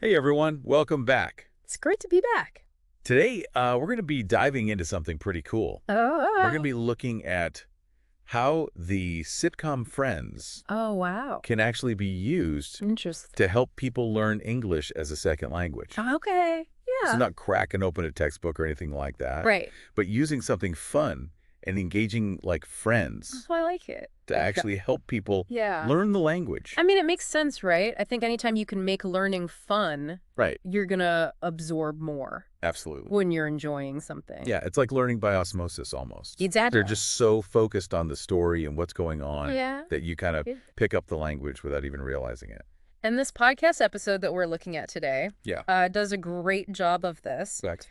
Hey everyone, welcome back. It's great to be back. Today, we're going to be diving into something pretty cool. We're going to be looking at how the sitcom Friends wow. can actually be used Interesting. to help people learn English as a second language. Okay. Yeah. So not cracking open a textbook or anything like that, Right. but using something fun and engaging like friends Oh, I like it. to actually help people Yeah. learn the language. I mean, it makes sense, right? I think anytime you can make learning fun, Right. you're going to absorb more Absolutely. when you're enjoying something. Yeah, it's like learning by osmosis almost. Exactly. They're just so focused on the story and what's going on that you kind of pick up the language without even realizing it. And this podcast episode that we're looking at today does a great job of this. Correct.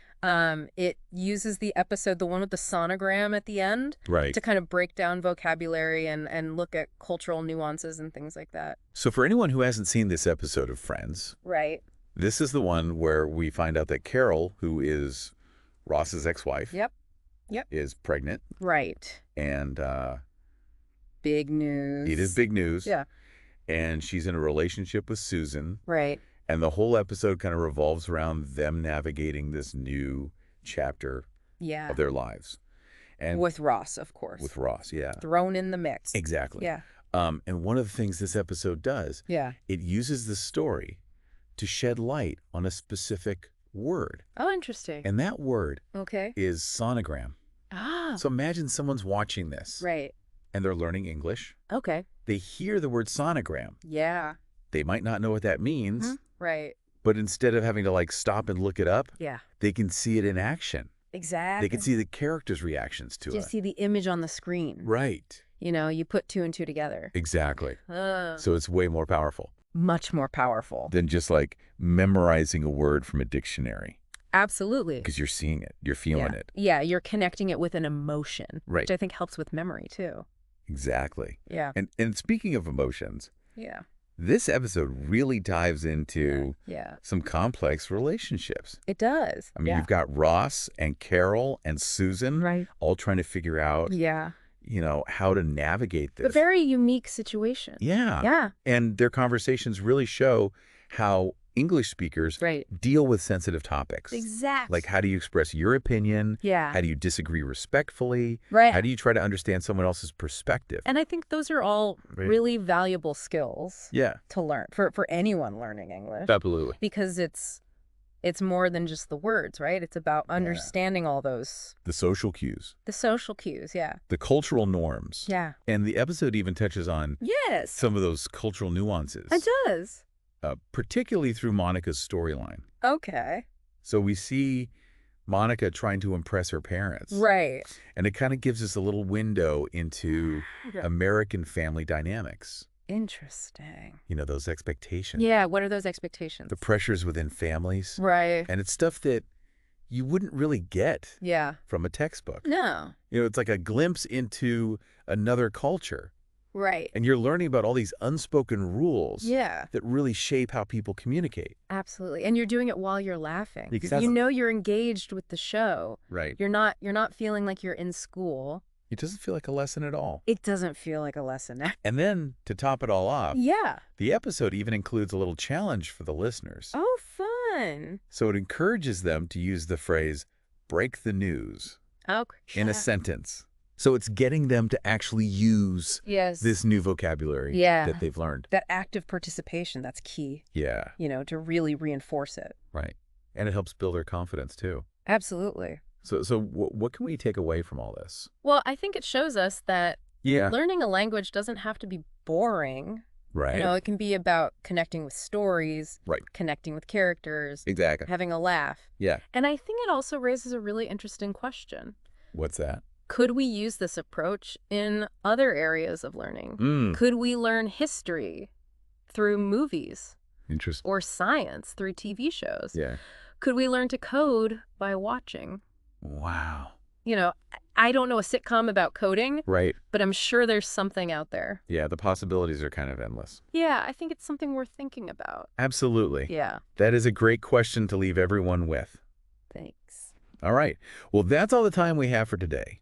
It uses the episode, the one with the sonogram at the end, Right. to kind of break down vocabulary and look at cultural nuances and things like that. So for anyone who hasn't seen this episode of Friends, Right. this is the one where we find out that Carol, who is Ross's ex-wife, Yep. is pregnant. Right. And Big news. it is big news. Yeah. And she's in a relationship with Susan. Right. And the whole episode kind of revolves around them navigating this new chapter of their lives. And with Ross, of course. with Ross, yeah. Thrown in the mix. Exactly. Yeah. And one of the things this episode does, it uses the story to shed light on a specific word. Oh, interesting. And that word Okay. is sonogram. Ah. So imagine someone's watching this Right. and they're learning English. Okay. They hear the word sonogram. Yeah. They might not know what that means, Right. but instead of having to like stop and look it up, Yeah. they can see it in action. Exactly. They can see the characters' reactions to Just it. see the image on the screen. Right. You know, you put two and two together. Exactly. So it's way more powerful Much more powerful. than just like memorizing a word from a dictionary. Absolutely. Because you're seeing it. You're feeling it. Yeah, you're connecting it with an emotion. Right. Which I think helps with memory, too. Exactly. Yeah. And speaking of emotions, Yeah. this episode really dives into Yeah. some complex relationships. It does. I mean, you've got Ross and Carol and Susan Right. all trying to figure out, Yeah. how to navigate this. A very unique situation. Yeah. Yeah. And their conversations really show how English speakers deal with sensitive topics. Exactly. Like, how do you express your opinion? Yeah. How do you disagree respectfully? Right. How do you try to understand someone else's perspective? And I think those are all really valuable skills to learn for anyone learning English. Absolutely. Because it's more than just the words, right? It's about understanding all those. The social cues. The social cues, The cultural norms. Yeah. And the episode even touches on Yes. some of those cultural nuances. It does. Particularly through Monica's storyline. Okay. So we see Monica trying to impress her parents. Right. And it kind of gives us a little window into American family dynamics. Interesting. Those expectations. Yeah, what are those expectations? The pressures within families. Right. And it's stuff that you wouldn't really get from a textbook. No. It's like a glimpse into another culture. Right. And you're learning about all these unspoken rules that really shape how people communicate. Absolutely. And you're doing it while you're laughing. Exactly. You're engaged with the show. Right. You're not feeling like you're in school. It doesn't feel like a lesson at all. It doesn't feel like a lesson. And then, to top it all off, the episode even includes a little challenge for the listeners. Oh, fun. So it encourages them to use the phrase, break the news, in a sentence. So it's getting them to actually use this new vocabulary that they've learned. That active participation, that's key. Yeah. To really reinforce it. Right. And it helps build their confidence, too. Absolutely. So what can we take away from all this? Well, I think it shows us that learning a language doesn't have to be boring. Right. It can be about connecting with stories, connecting with characters, exactly, having a laugh. Yeah. And I think it also raises a really interesting question. What's that? Could we use this approach in other areas of learning? Could we learn history through movies? Interesting. Or science through TV shows? Yeah. Could we learn to code by watching? Wow. I don't know a sitcom about coding. Right. But I'm sure there's something out there. Yeah, the possibilities are kind of endless. Yeah, I think it's something worth thinking about. Absolutely. Yeah. That is a great question to leave everyone with. Thanks. All right. Well, that's all the time we have for today.